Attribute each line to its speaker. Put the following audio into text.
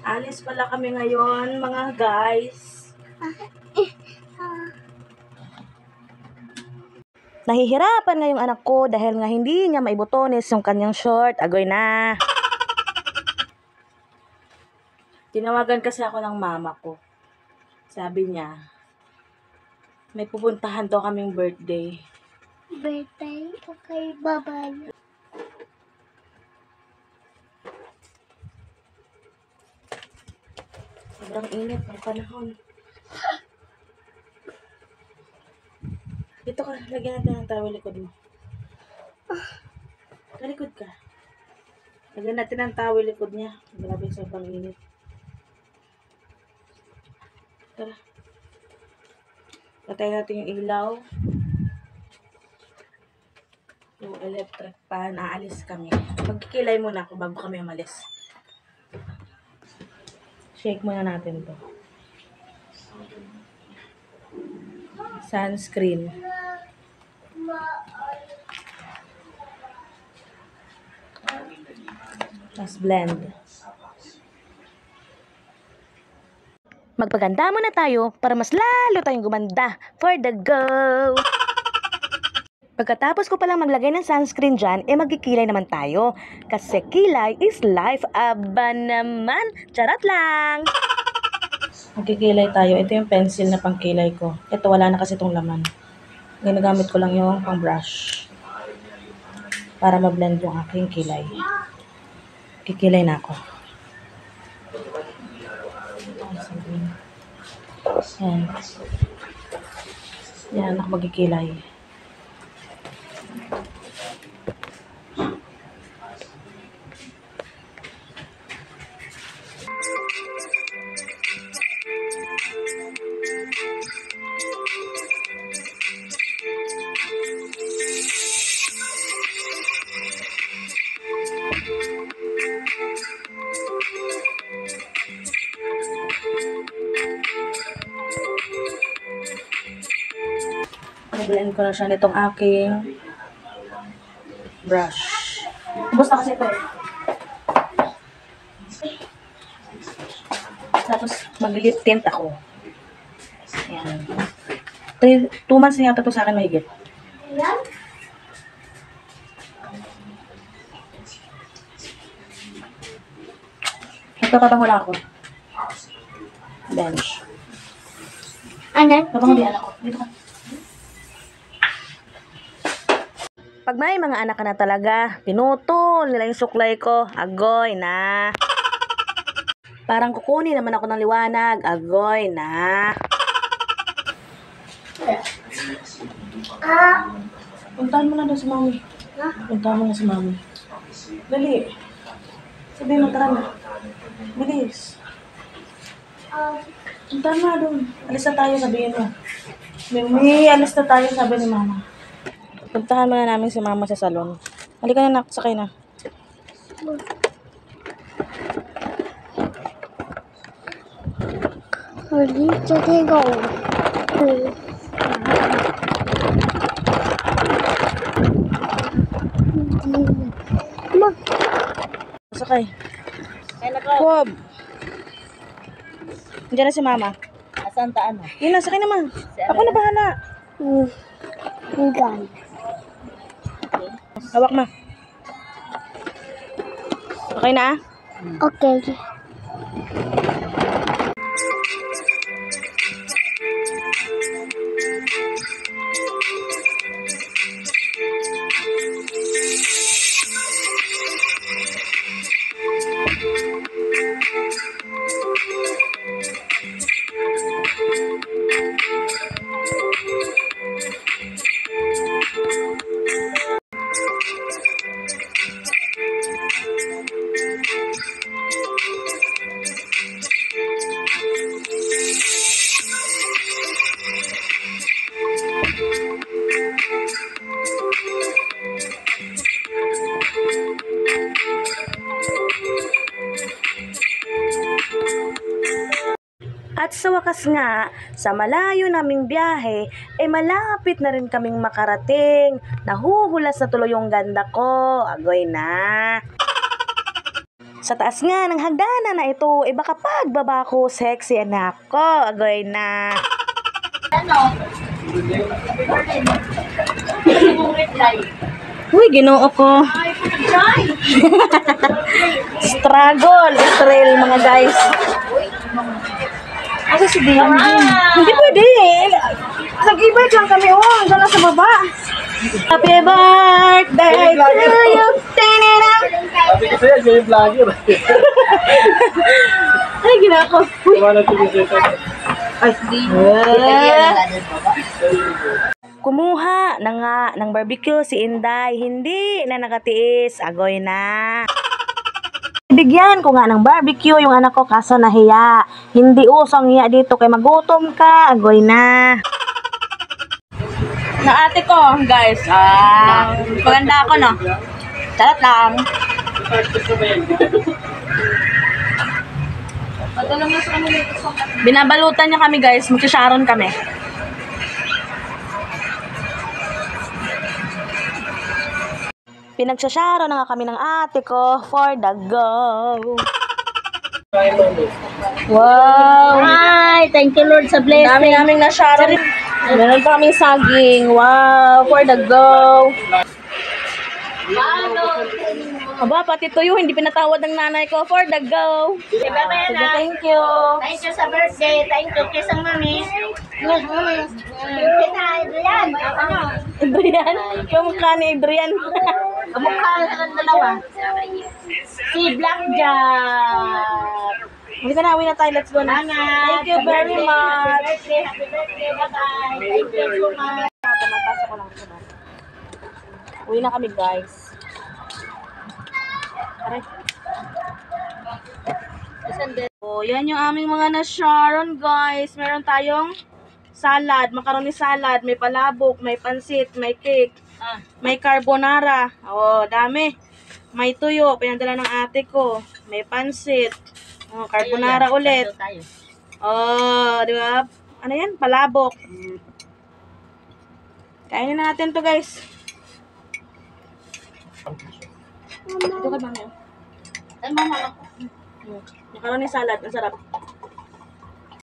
Speaker 1: Alis pala kami ngayon, mga guys. Nahihirapan nga yung anak ko dahil nga hindi niya maibutones yung kanyang short. Agoy na. Tinawagan kasi ako ng mama ko. Sabi niya, may pupuntahan daw kaming birthday.
Speaker 2: Birthday? Okay, bye-bye.
Speaker 1: Sobrang init ng panahon. Dito ka, lagyan natin ng towel likod mo. Kalikod ka. Lagyan natin ng towel likod niya. Grabe, sobrang init. Tara. Patay natin yung ilaw. Yung electric pan. Aalis kami. Magkikilay muna ako bago kami umalis. Shake muna natin to. Sunscreen. Tapos blend. Magpaganda muna tayo para mas lalo tayong gumanda. For the go! Pagkatapos ko palang maglagay ng sunscreen dyan, magkikilay naman tayo. Kasi kilay is life. Aba naman! Charot lang! Magkikilay tayo. Ito yung pencil na pangkilay ko. Ito, wala na kasi itong laman. Ginagamit ko lang yung pang brush. Para ma-blend yung aking kilay. Kikilay na ako. Yan. Yan, ako magkikilay. Blend ko na siya nitong aking brush. Ubus na kasi ito eh. Tapos mag-lip tint ako. Ayan. 2 months na yata ito sa akin mahigit.
Speaker 2: Ayan?
Speaker 1: Nagpapabango lang ako. Bench.
Speaker 2: Ayan?
Speaker 1: Pabango din ako. Dito ka. Pag may mga anak ka na talaga, pinutol nila yung suklay ko. Agoy na. Parang kukunin naman ako ng liwanag. Agoy na. Puntahan mo na doon si mami. Puntahan mo na si mami. Dali. Sabihin mo, tara na. Bilis. Puntahan mo na doon. Alis na tayo, sabihin mo. Mimi, alis na tayo, sabi ni mama. Puntahan muna namin si mama sa salon. Halika na, nak. Sakay na.
Speaker 2: Ready, steady, go. Come on.
Speaker 1: Sakay. Bob. Diyan na si mama.
Speaker 3: Asan taan mo?
Speaker 1: Yun na, sakay naman. Ako na bahala.
Speaker 2: Gan.
Speaker 1: Hawak ma. Okay na?
Speaker 2: Okay.
Speaker 1: At sa wakas nga, sa malayo naming biyahe, malapit na rin kaming makarating. Nahuhulas na tuloy yung ganda ko. Agoy na. Sa taas nga ng hagdanan na ito, baka pagbaba ko, sexy anak ko. Agoy na. Uy, ginoo ko. Struggle, Israel, mga guys. Asa si Dion din? Hindi pwede. Nag-e-bike lang kami, oh. Diyan lang sa baba. Happy birthday to you.
Speaker 3: Sabi ko sa'yo, siya yung vlogger.
Speaker 1: Ay, gina ko. Uy.
Speaker 3: Kumana ko yung sa'yo.
Speaker 1: Ay, kumuha na nga ng barbecue si Inday. Hindi na nakatiis. Agoy na. Bigyan ko nga ng barbecue yung anak ko kaso nahiya. Hindi usong hiya dito kay magutom ka. Agoy na. Na ate ko, guys. Maganda ako, no? Charot lang. Binabalutan niya kami, guys. Magsasharon kami. Pinagsasharon na nga kami ng ate ko for the go. Wow!
Speaker 2: Hi! Thank you, Lord, sa blessing.
Speaker 1: Dami naming na-sharon. Meron pa kaming saging. Wow! For the go. Aba, pati tuyo, hindi pinatawad ng nanay ko for the go. Sige, thank you.
Speaker 2: Thank you sa birthday. Thank you, kisang mami. Kita, Adrian.
Speaker 1: Adrian? Kamukha ni Adrian.
Speaker 2: Kamukha ng dalawa. Si Blackjack.
Speaker 1: Hindi ka na, uwi na tayo. Let's go na. Thank you very much.
Speaker 2: Happy birthday. Bye-bye. Thank you so much.
Speaker 1: Tumataas ako lang ito. Uwi na kami, guys. Aray. Oh, yan yung aming mga na-sharon, guys. Meron tayong salad, macaroni salad, may palabok, may pansit, may cake, may carbonara. Oh, dami. May tuyo, pinadala ng ate ko. May pansit. Oh, carbonara ulit. Oh, di ba? Ano yan? Palabok. Kainin na natin to, guys. Ito ka ba ngayon? Macaroni salad, ang sarap.